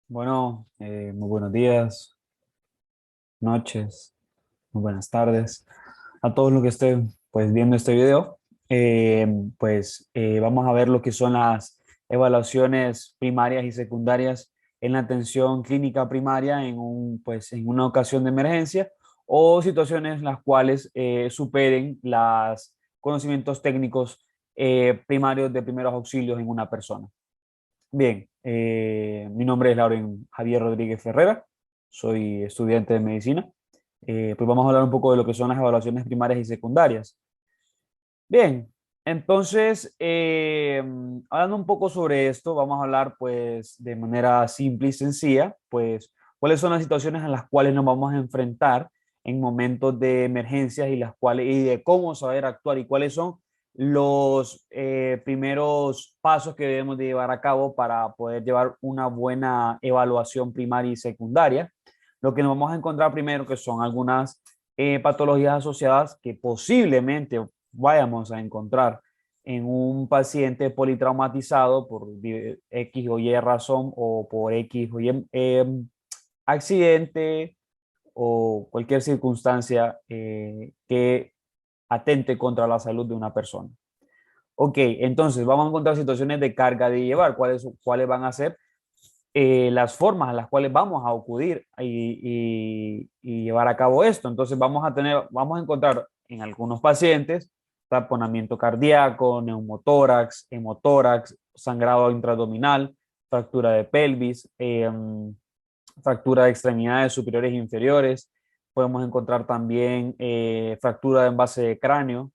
Bueno, muy buenos días, noches, muy buenas tardes a todos los que estén pues viendo este video. Vamos a ver lo que son las evaluaciones primarias y secundarias en la atención clínica primaria en una ocasión de emergencia o situaciones en las cuales superen los conocimientos técnicos primarios de primeros auxilios en una persona. Bien, mi nombre es Lauren Javier Rodríguez Ferrera, soy estudiante de medicina. Pues vamos a hablar un poco de lo que son las evaluaciones primarias y secundarias. Bien, entonces, hablando un poco sobre esto, vamos a hablar pues de manera simple y sencilla, pues cuáles son las situaciones en las cuales nos vamos a enfrentar en momentos de emergencias y de cómo saber actuar y cuáles son los primeros pasos que debemos de llevar a cabo para poder llevar una buena evaluación primaria y secundaria. Lo que nos vamos a encontrar primero que son algunas patologías asociadas que posiblemente vayamos a encontrar en un paciente politraumatizado por X o Y razón o por X o Y accidente o cualquier circunstancia que atente contra la salud de una persona. Ok, entonces vamos a encontrar situaciones de carga de llevar, cuáles van a ser las formas a las cuales vamos a acudir y llevar a cabo esto. Entonces vamos a encontrar en algunos pacientes taponamiento cardíaco, neumotórax, hemotórax, sangrado intraabdominal, fractura de pelvis, fractura de extremidades superiores e inferiores. Podemos encontrar también fractura en base de cráneo,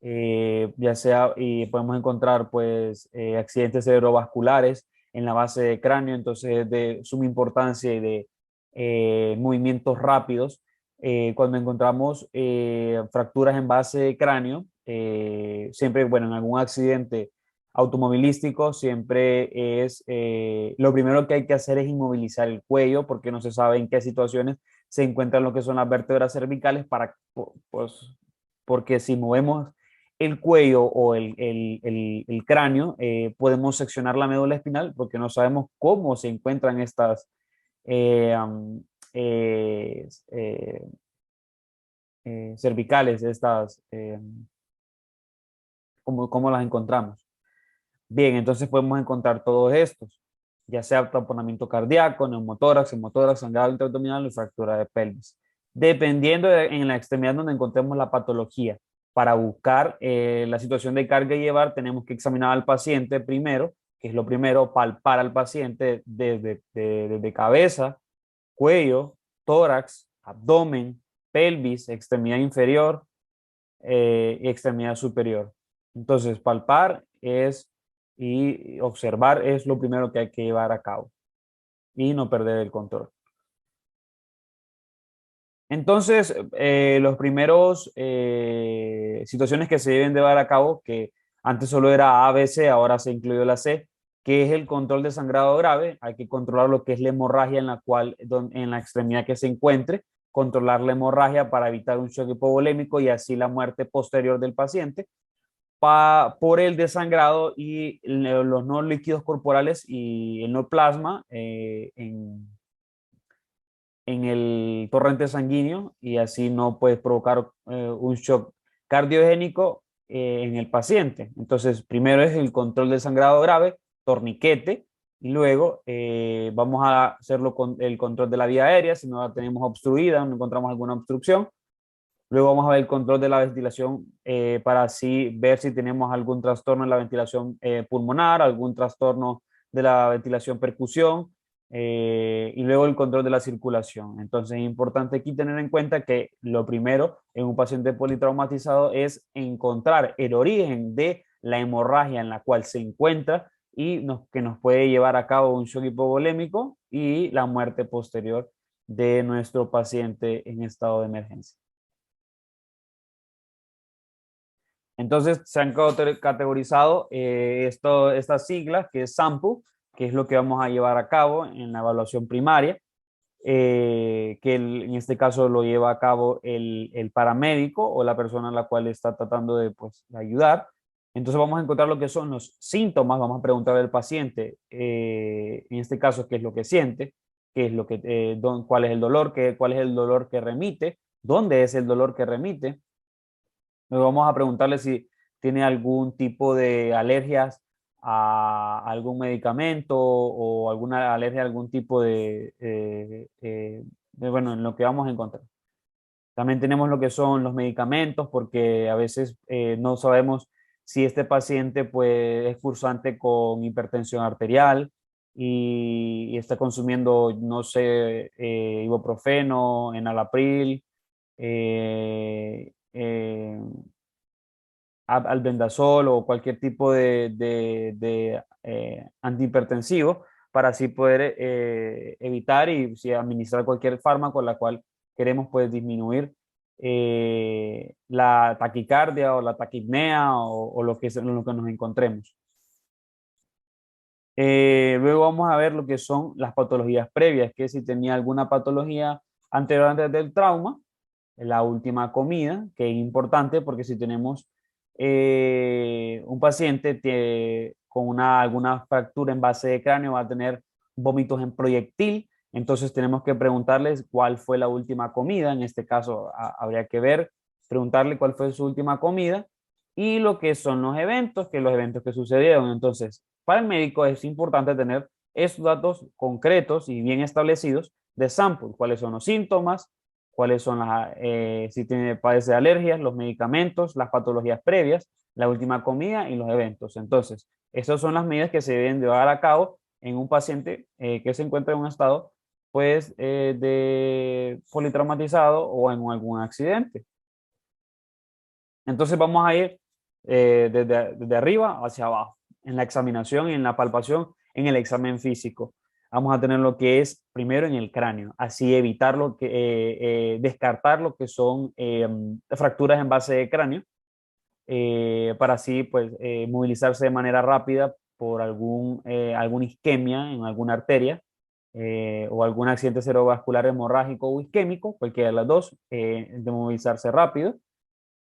ya sea, y podemos encontrar pues accidentes cerebrovasculares en la base de cráneo, entonces es de suma importancia y de movimientos rápidos. Cuando encontramos fracturas en base de cráneo, siempre, bueno, en algún accidente automovilístico, siempre lo primero que hay que hacer es inmovilizar el cuello porque no se sabe en qué situaciones se encuentran lo que son las vértebras cervicales pues, porque si movemos el cuello o el cráneo, podemos seccionar la médula espinal porque no sabemos cómo se encuentran estas eh, um, eh, eh, cervicales, cómo las encontramos. Bien, entonces podemos encontrar todos estos, ya sea taponamiento cardíaco, neumotórax, hemotórax, sangrado intraabdominal y fractura de pelvis, dependiendo en la extremidad donde encontremos la patología. Para buscar la situación de carga y llevar, tenemos que examinar al paciente primero, que es lo primero, palpar al paciente desde cabeza, cuello, tórax, abdomen, pelvis, extremidad inferior y extremidad superior. Entonces, palpar es y observar es lo primero que hay que llevar a cabo y no perder el control. Entonces, los primeros situaciones que se deben llevar a cabo, que antes solo era A, B, C, ahora se incluyó la C, que es el control de sangrado grave. Hay que controlar lo que es la hemorragia en la extremidad que se encuentre, controlar la hemorragia para evitar un shock hipovolémico y así la muerte posterior del paciente por el desangrado y los no líquidos corporales y el no plasma en el torrente sanguíneo y así no puede provocar un shock cardiogénico en el paciente. Entonces, primero es el control del sangrado grave, torniquete, y luego vamos a hacerlo con el control de la vía aérea, si no la tenemos obstruida, no encontramos alguna obstrucción. Luego vamos a ver el control de la ventilación para así ver si tenemos algún trastorno en la ventilación pulmonar, algún trastorno de la ventilación percusión y luego el control de la circulación. Entonces es importante aquí tener en cuenta que lo primero en un paciente politraumatizado es encontrar el origen de la hemorragia en la cual se encuentra que nos puede llevar a cabo un shock hipovolémico y la muerte posterior de nuestro paciente en estado de emergencia. Entonces se han categorizado estas siglas, que es SAMPU, que es lo que vamos a llevar a cabo en la evaluación primaria, en este caso lo lleva a cabo el paramédico o la persona a la cual está tratando de, pues, de ayudar. Entonces vamos a encontrar lo que son los síntomas, vamos a preguntarle al paciente, en este caso, qué es lo que siente, qué es lo que, cuál es el dolor, cuál es el dolor que remite, dónde es el dolor que remite. Luego vamos a preguntarle si tiene algún tipo de alergias a algún medicamento o alguna alergia a algún tipo bueno, en lo que vamos a encontrar. También tenemos lo que son los medicamentos, porque a veces no sabemos si este paciente pues, es cursante con hipertensión arterial y está consumiendo, no sé, ibuprofeno, enalapril, eh, eh, albendazol o cualquier tipo de antihipertensivo para así poder evitar y si, administrar cualquier fármaco la cual queremos pues disminuir la taquicardia o la taquipnea o lo que, lo que nos encontremos. Luego vamos a ver lo que son las patologías previas, que si tenía alguna patología anterior antes del trauma, la última comida, que es importante porque si tenemos un paciente con alguna fractura en base de cráneo, va a tener vómitos en proyectil, entonces tenemos que preguntarles cuál fue la última comida, en este caso habría que ver, preguntarle cuál fue su última comida y lo que son los eventos, que los eventos que sucedieron. Entonces, para el médico es importante tener estos datos concretos y bien establecidos de sample, cuáles son los síntomas, cuáles son si tiene, padece alergias, los medicamentos, las patologías previas, la última comida y los eventos. Entonces, esas son las medidas que se deben llevar a cabo en un paciente que se encuentra en un estado pues de politraumatizado o en algún accidente. Entonces vamos a ir desde arriba hacia abajo, en la examinación, en la palpación, en el examen físico. Vamos a tener lo que es primero en el cráneo, así evitar descartar lo que son fracturas en base de cráneo, para así pues movilizarse de manera rápida por alguna isquemia en alguna arteria, o algún accidente cerebrovascular hemorrágico o isquémico, cualquiera de las dos, de movilizarse rápido.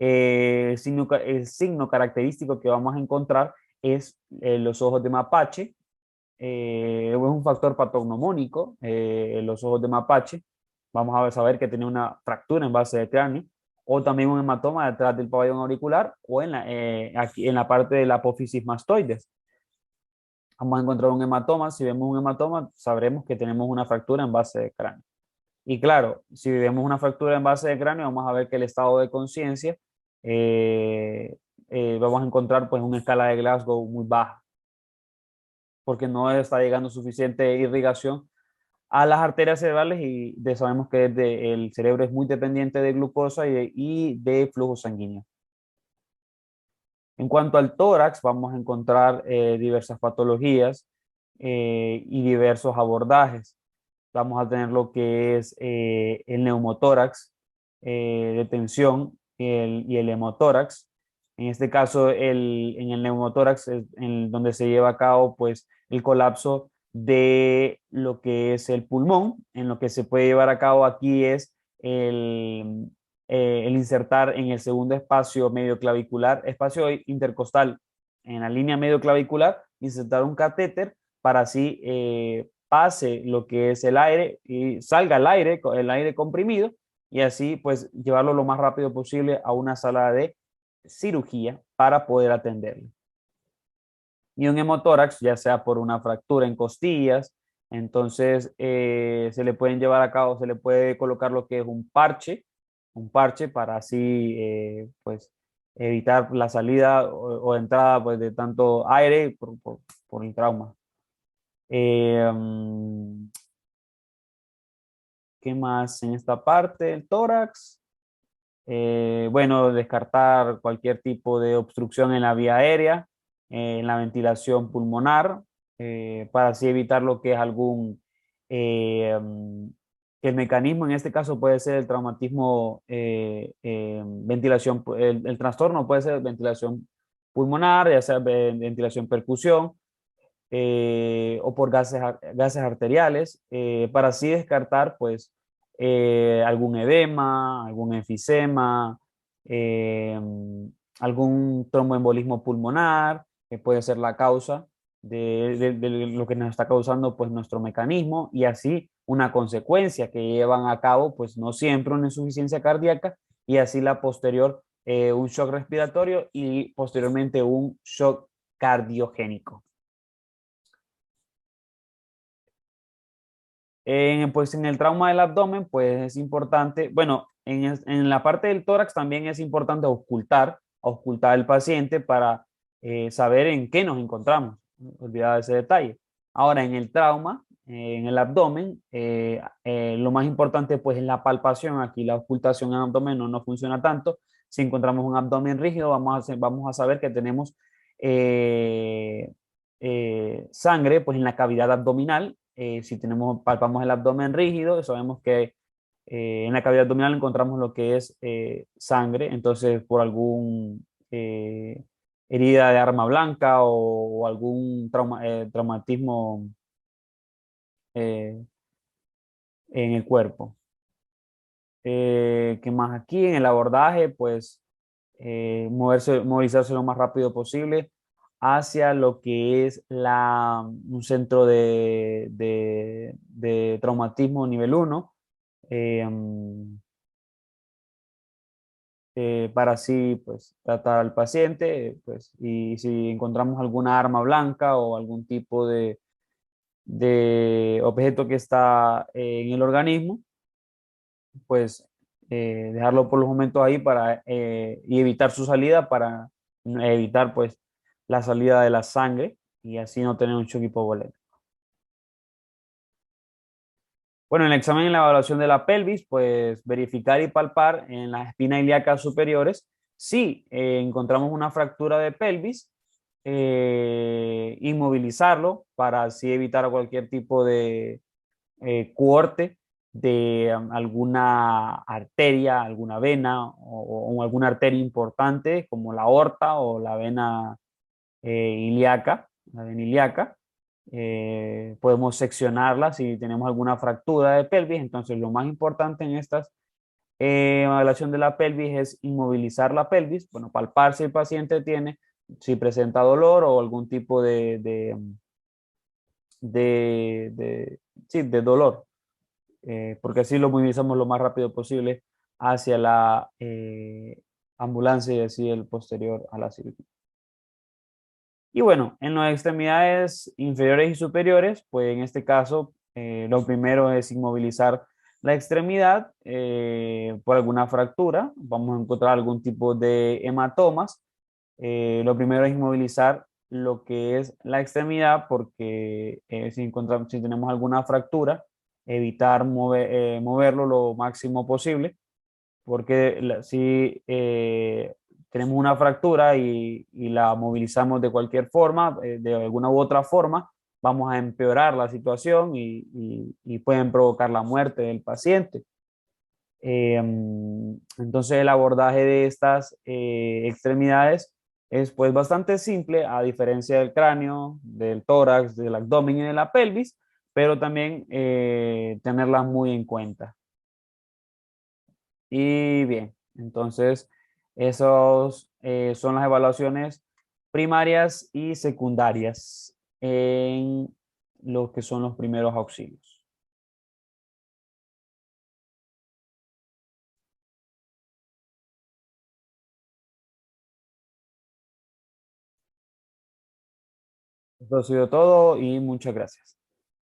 El signo característico que vamos a encontrar es los ojos de mapache. Es un factor patognomónico, los ojos de mapache. Vamos a saber que tiene una fractura en base de cráneo o también un hematoma detrás del pabellón auricular o aquí en la parte de la apófisis mastoides. Vamos a encontrar un hematoma. Si vemos un hematoma, sabremos que tenemos una fractura en base de cráneo. Y claro, si vemos una fractura en base de cráneo, vamos a ver que el estado de conciencia, vamos a encontrar pues una escala de Glasgow muy baja, porque no está llegando suficiente irrigación a las arterias cerebrales y sabemos que el cerebro es muy dependiente de glucosa y de flujo sanguíneo. En cuanto al tórax, vamos a encontrar diversas patologías y diversos abordajes. Vamos a tener lo que es el neumotórax de tensión y el hemotórax. En este caso, en el neumotórax es donde se lleva a cabo pues, el colapso de lo que es el pulmón. En lo que se puede llevar a cabo aquí es el insertar en el segundo espacio medio clavicular, espacio intercostal, en la línea medio clavicular, insertar un catéter para así pase lo que es el aire y salga el aire comprimido y así pues llevarlo lo más rápido posible a una sala de cirugía para poder atenderlo. Y un hemotórax, ya sea por una fractura en costillas, entonces se le pueden llevar a cabo, se le puede colocar lo que es un parche para así pues evitar la salida o entrada pues de tanto aire por el trauma. Eh, mm, ¿Qué más en esta parte? El tórax. Bueno, descartar cualquier tipo de obstrucción en la vía aérea, en la ventilación pulmonar, para así evitar lo que es que el mecanismo en este caso puede ser el traumatismo, ventilación, el trastorno puede ser ventilación pulmonar, ya sea ventilación percusión, o por gases arteriales, para así descartar pues algún edema, algún enfisema, algún tromboembolismo pulmonar, que puede ser la causa de lo que nos está causando pues nuestro mecanismo, y así una consecuencia que llevan a cabo pues no siempre una insuficiencia cardíaca, y así la posterior un shock respiratorio y posteriormente un shock cardiogénico. Pues en el trauma del abdomen, pues es importante, bueno, en la parte del tórax también es importante ocultar al paciente para saber en qué nos encontramos. Olvidar ese detalle. Ahora, en el trauma, en el abdomen, lo más importante pues es la palpación. Aquí la ocultación en el abdomen no funciona tanto. Si encontramos un abdomen rígido, vamos a saber que tenemos eh, sangre pues en la cavidad abdominal. Si palpamos el abdomen rígido, sabemos que en la cavidad abdominal encontramos lo que es sangre. Entonces por algún herida de arma blanca o algún traumatismo eh, en el cuerpo. ¿Qué más aquí? En el abordaje, pues movilizarse lo más rápido posible hacia lo que es un centro de traumatismo nivel 1, eh, mm, para así pues tratar al paciente, pues, y si encontramos alguna arma blanca o algún tipo de objeto que está en el organismo, pues dejarlo por los momentos ahí y evitar su salida para evitar pues la salida de la sangre y así no tener un shock hipovolémico. Bueno, en el examen y la evaluación de la pelvis, pues verificar y palpar en las espinas ilíacas superiores si encontramos una fractura de pelvis, inmovilizarlo para así evitar cualquier tipo de corte de alguna arteria, alguna vena o alguna arteria importante como la aorta o la vena ilíaca, la vena ilíaca. Podemos seccionarla si tenemos alguna fractura de pelvis. Entonces, lo más importante en estas evaluación de la pelvis es inmovilizar la pelvis, bueno, palpar si el paciente tiene, si presenta dolor o algún tipo sí, de dolor, porque así lo movilizamos lo más rápido posible hacia la ambulancia y así el posterior a la cirugía. Y bueno, en las extremidades inferiores y superiores, pues en este caso, lo primero es inmovilizar la extremidad por alguna fractura. Vamos a encontrar algún tipo de hematomas. Lo primero es inmovilizar lo que es la extremidad porque si tenemos alguna fractura, evitar moverlo lo máximo posible porque si tenemos una fractura y la movilizamos de cualquier forma, de alguna u otra forma, vamos a empeorar la situación y pueden provocar la muerte del paciente. Entonces el abordaje de estas extremidades es pues bastante simple, a diferencia del cráneo, del tórax, del abdomen y de la pelvis, pero también tenerlas muy en cuenta. Y bien, entonces esos son las evaluaciones primarias y secundarias en lo que son los primeros auxilios. Eso ha sido todo y muchas gracias.